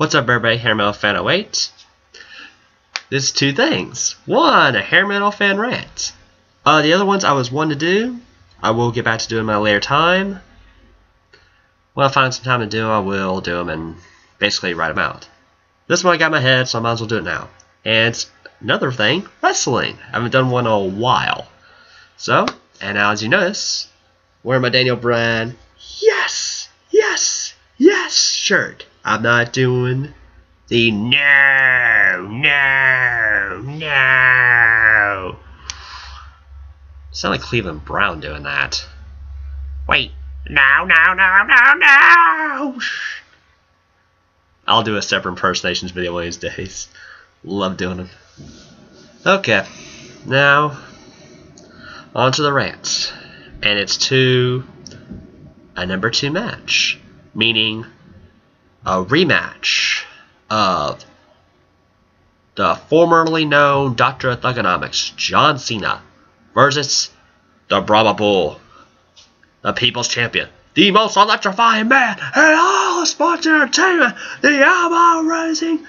What's up, everybody? Hairmetal fan 08. This is two things. One, a Hairmetal fan rant. The other ones I was wanting to do, I will get back to doing my later time. When I find some time to do, I will do them and basically write them out. This one I got in my head, so I might as well do it now. And another thing, wrestling. I haven't done one in a while. So, and now as you notice, wearing my Daniel Bryan, yes shirt. I'm not doing the no. Sound like Cleveland Brown doing that. Wait, no. I'll do a separate impersonations video one of these days. Love doing them. Okay, now on to the rants, and it's to a number 2 match, meaning a rematch of the formerly known Doctor of Thugonomics, John Cena, versus the Brahma Bull, the People's Champion, the most electrifying man in all of sports entertainment, the elbow-raising,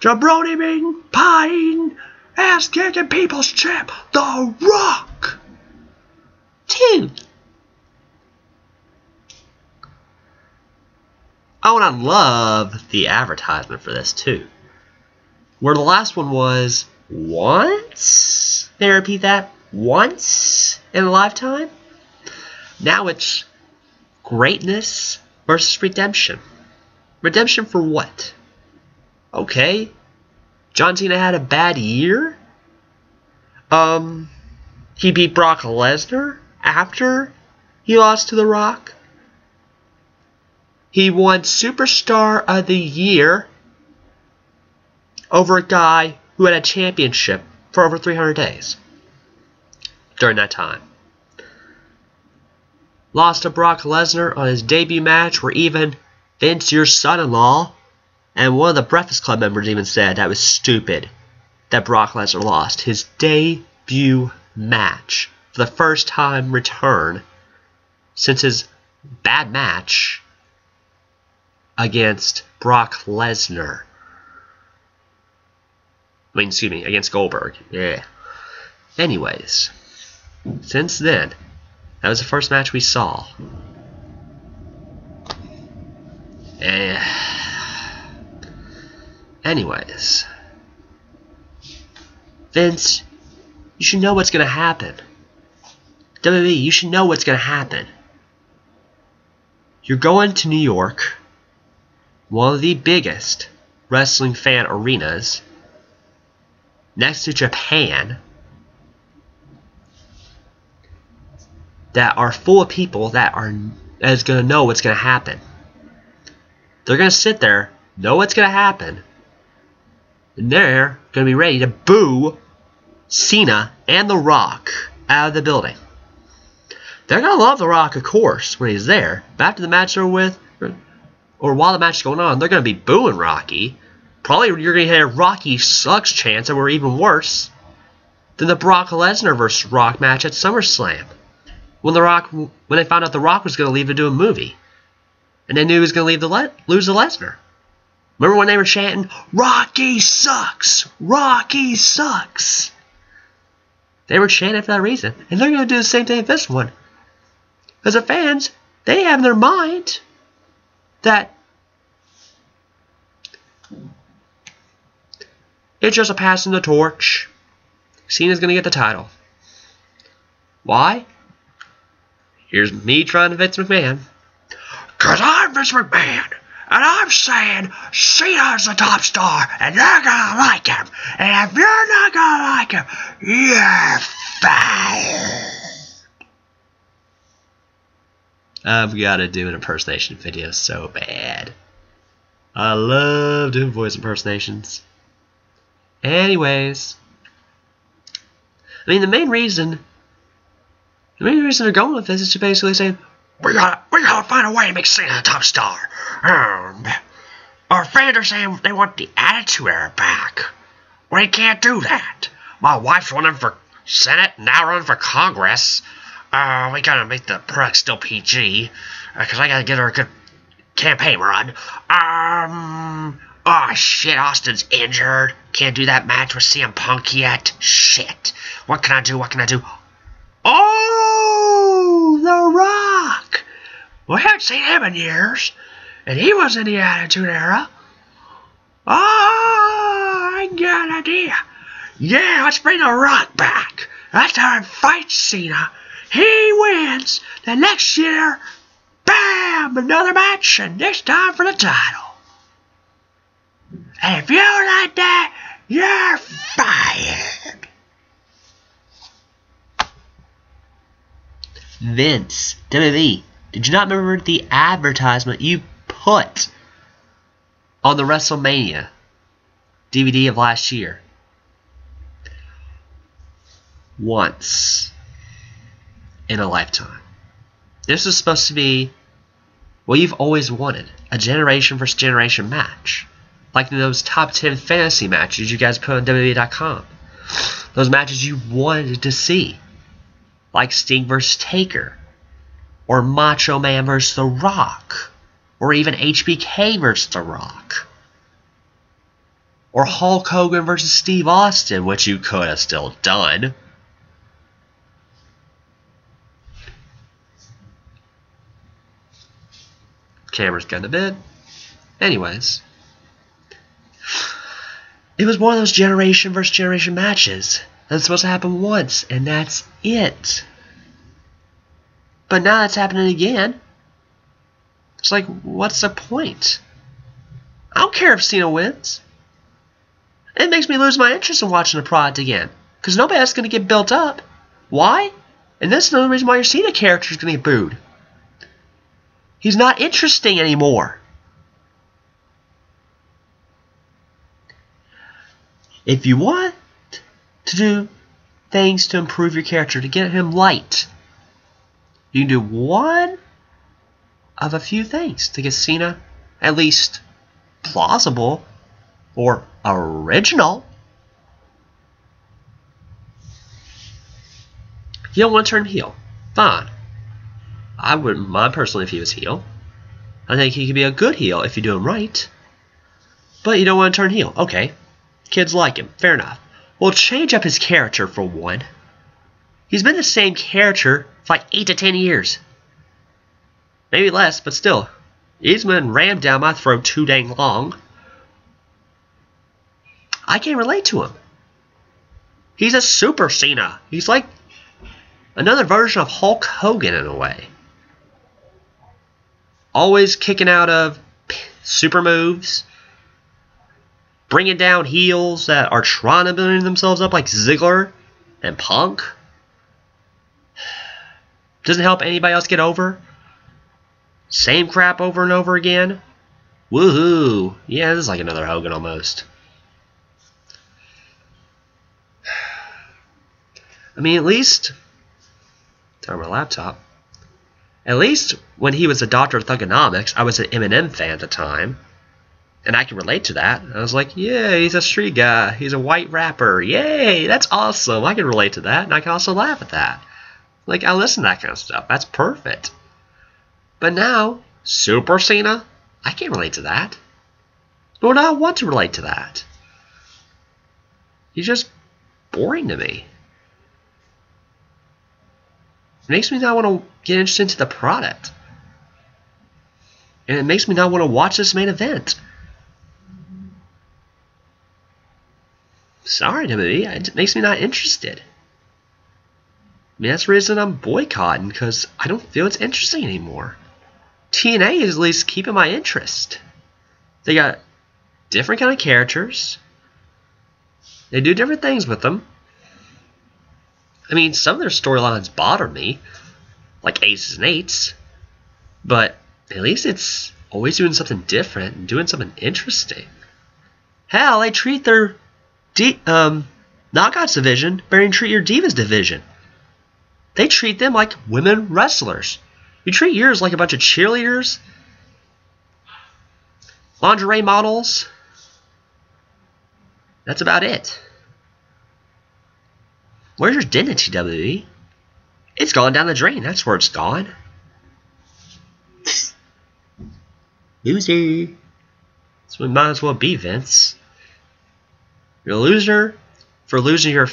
jabroni-beating, pie-eating, ass-kicking People's Champ, The Rock. 2. Oh, and I love the advertisement for this, too. Where the last one was once? May I repeat that? Once in a lifetime? Now it's greatness versus redemption. Redemption for what? Okay. John Cena had a bad year? He beat Brock Lesnar after he lost to The Rock? He won Superstar of the Year over a guy who had a championship for over 300 days during that time. Lost to Brock Lesnar on his debut match, where even Vince, your son-in-law, and one of the Breakfast Club members even said that was stupid that Brock Lesnar lost his debut match for the first time return since his bad match against Brock Lesnar. Against Goldberg. Yeah. Anyways, since then, that was the first match we saw. Anyways, Vince, you should know what's going to happen. WWE, you should know what's going to happen. You're going to New York, one of the biggest wrestling fan arenas, next to Japan, that are full of people that is going to know what's going to happen. They're going to sit there, know what's going to happen, and they're going to be ready to boo Cena and The Rock out of the building. They're going to love The Rock, of course, when he's there, but after the match they're with, or while the match is going on, they're going to be booing Rocky. Probably you're going to hear Rocky sucks chants that were even worse than the Brock Lesnar vs. Rock match at SummerSlam. When they found out The Rock was going to leave to do a movie. And they knew he was going to lose to Lesnar. Remember when they were chanting, Rocky sucks! Rocky sucks! They were chanting for that reason. And they're going to do the same thing with this one. Because the fans, they have in their mind that it's just a passing the torch. Cena's going to get the title. Why? Here's me trying to Vince McMahon. Because I'm Vince McMahon, and I'm saying Cena's the top star, and you're going to like him. And if you're not going to like him, you're fired. I've got to do an impersonation video so bad. I love doing voice impersonations. Anyways, I mean, the main reason they're going with this is to basically say, we gotta find a way to make Cena the top star. Our fans are saying they want the Attitude Era back. We can't do that. My wife's running for Senate, now running for Congress. We gotta make the product still PG, because I gotta get her a good campaign run. Oh shit, Austin's injured. Can't do that match with CM Punk yet. Shit. What can I do? What can I do? Oh, The Rock. We haven't seen him in years. And he was in the Attitude Era. Oh, I got an idea. Yeah, let's bring The Rock back. That's how he fights Cena. He wins. The next year, bam, another match, and this time for the title. And if you don't like that, you're fired. Vince, WWE, did you not remember the advertisement you put on the WrestleMania DVD of last year? Once in a lifetime. This is supposed to be what you've always wanted. A generation versus generation match. Like those top 10 fantasy matches you guys put on WWE.com. Those matches you wanted to see. Like Sting vs. Taker. Or Macho Man vs. The Rock. Or even HBK vs. The Rock. Or Hulk Hogan vs. Steve Austin, which you could have still done. Camera's got a bit. Anyways. It was one of those generation versus generation matches. That's supposed to happen once, and that's it. But now it's happening again. It's like, what's the point? I don't care if Cena wins. It makes me lose my interest in watching the product again. Because nobody else is going to get built up. Why? And this is another reason why your Cena character is going to get booed. He's not interesting anymore. If you want to do things to improve your character, to get him light, you can do one of a few things to get Cena at least plausible or original. You don't want to turn heel. Fine. I wouldn't mind personally if he was heel. I think he could be a good heel if you do him right. But you don't want to turn heel. Okay. Kids like him. Fair enough. Well, change up his character for one. He's been the same character for like 8 to 10 years. Maybe less, but still. He's been rammed down my throat too dang long. I can't relate to him. He's a super Cena. He's like another version of Hulk Hogan in a way. Always kicking out of super moves. Bringing down heels that are trying to build themselves up like Ziggler and Punk. Doesn't help anybody else get over. Same crap over and over again. Woohoo. Yeah, this is like another Hogan almost. I mean, at least... Turn my laptop. At least when he was a Doctor of Thugonomics, I was an Eminem fan at the time. And I can relate to that. I was like, yeah, he's a street guy. He's a white rapper. Yay, that's awesome. I can relate to that. And I can also laugh at that. Like, I listen to that kind of stuff. That's perfect. But now, Super Cena, I can't relate to that. Nor do I want to relate to that. He's just boring to me. It makes me not want to get interested into the product. And it makes me not want to watch this main event. Sorry, WWE. It makes me not interested. I mean, that's the reason I'm boycotting, because I don't feel it's interesting anymore. TNA is at least keeping my interest. They got different kind of characters. They do different things with them. I mean, some of their storylines bother me, like Aces and Eights, but at least it's always doing something different and doing something interesting. Hell, they treat their Knockouts division better than treat your Divas division. They treat them like women wrestlers. You treat yours like a bunch of cheerleaders, lingerie models. That's about it. Where's your dignity, WWE? It's gone down the drain. That's where it's gone. Loser. So we might as well be, Vince. You're a loser for losing your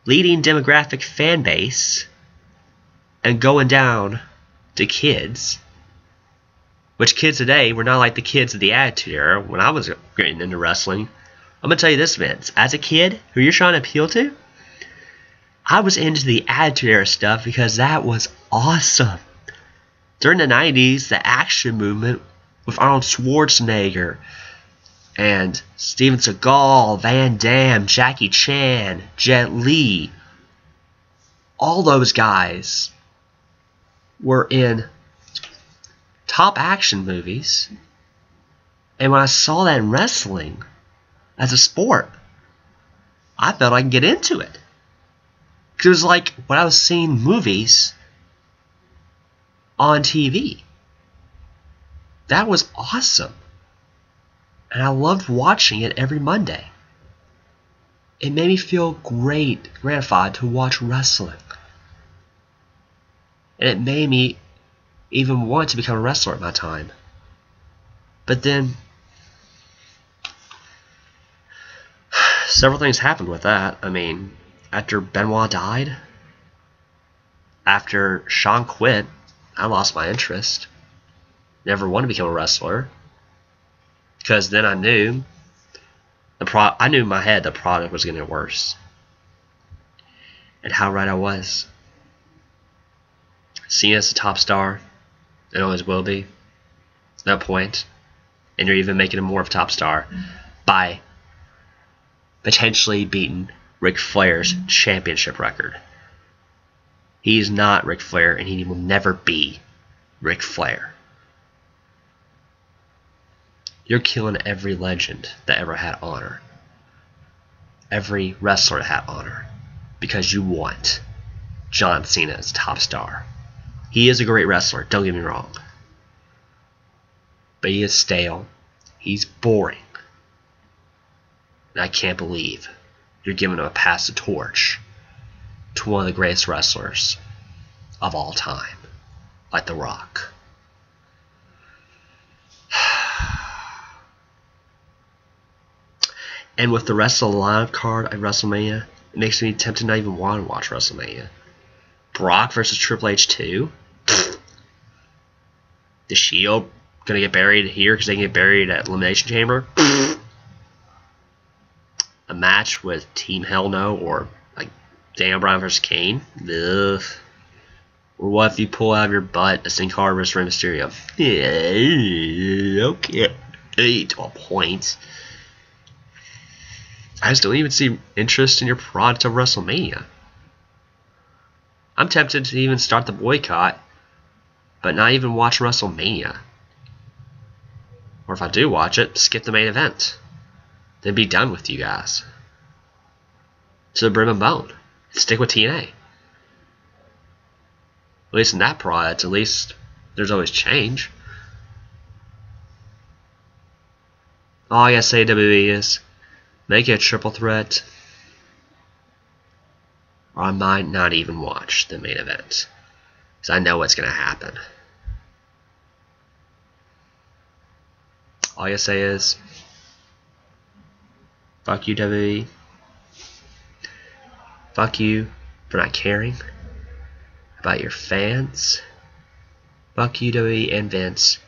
leading demographic fan base and going down to kids. Which kids today were not like the kids of the Attitude Era when I was getting into wrestling. I'm going to tell you this, Vince. As a kid, who you're trying to appeal to, I was into the Attitude Era stuff because that was awesome. During the 90s, the action movement with Arnold Schwarzenegger and Steven Seagal, Van Damme, Jackie Chan, Jet Li, all those guys were in top action movies. And when I saw that in wrestling as a sport, I felt I could get into it. Because it was like when I was seeing movies on TV. That was awesome. And I loved watching it every Monday. It made me feel gratified to watch wrestling. And it made me even want to become a wrestler at my time. But then several things happened with that. I mean, after Benoit died, after Shawn quit, I lost my interest. Never wanted to become a wrestler. Because then I knew I knew in my head the product was going to get worse. And how right I was. Cena's a top star. And always will be. No point. And you're even making him more of a top star by potentially beating Ric Flair's championship record. He's not Ric Flair, and he will never be Ric Flair. You're killing every legend that ever had honor. Every wrestler that had honor. Because you want John Cena as top star. He is a great wrestler, don't get me wrong. But he is stale. He's boring. And I can't believe you're giving him a pass the torch to one of the greatest wrestlers of all time. Like The Rock. And with the rest of the lineup card at WrestleMania, it makes me tempted not even want to watch WrestleMania. Brock versus Triple H 2? The Shield gonna get buried here because they can get buried at Elimination Chamber? A match with Team Hell No or like Daniel Bryan versus Kane? Ugh. Or what if you pull out of your butt a Sin Cara versus Rey Mysterio? Yeah, okay. To a point. I just don't even see interest in your product of WrestleMania. I'm tempted to even start the boycott, but not even watch WrestleMania. Or if I do watch it, skip the main event. Then be done with you guys. To the brim and bone. Stick with TNA. At least in that product, at least there's always change. All I gotta say to WWE is, make it a triple threat, or I might not even watch the main event. Because I know what's going to happen. All I gotta say is, fuck you, WWE. Fuck you for not caring about your fans. Fuck you, WWE and Vince,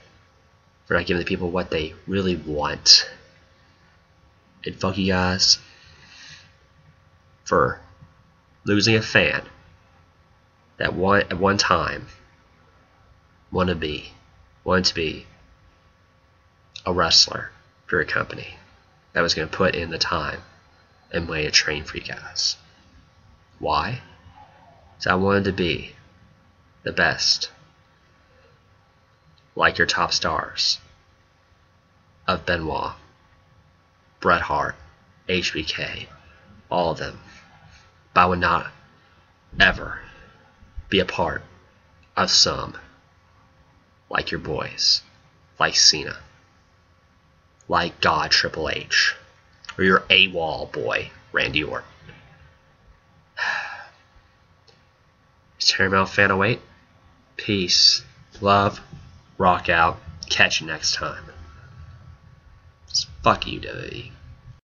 for not giving the people what they really want. And fuck you guys for losing a fan that at one time wanted to be a wrestler for your company that was going to put in the time and way to train for you guys. Why? Because I wanted to be the best, like your top stars of Benoit, Bret Hart, HBK, all of them. But I would not ever be a part of some like your boys, like Cena, like God Triple H, or your AWOL boy, Randy Orton. Is Hairmetal fan await? Peace, love, rock out. Catch you next time. Fuck you, WWE.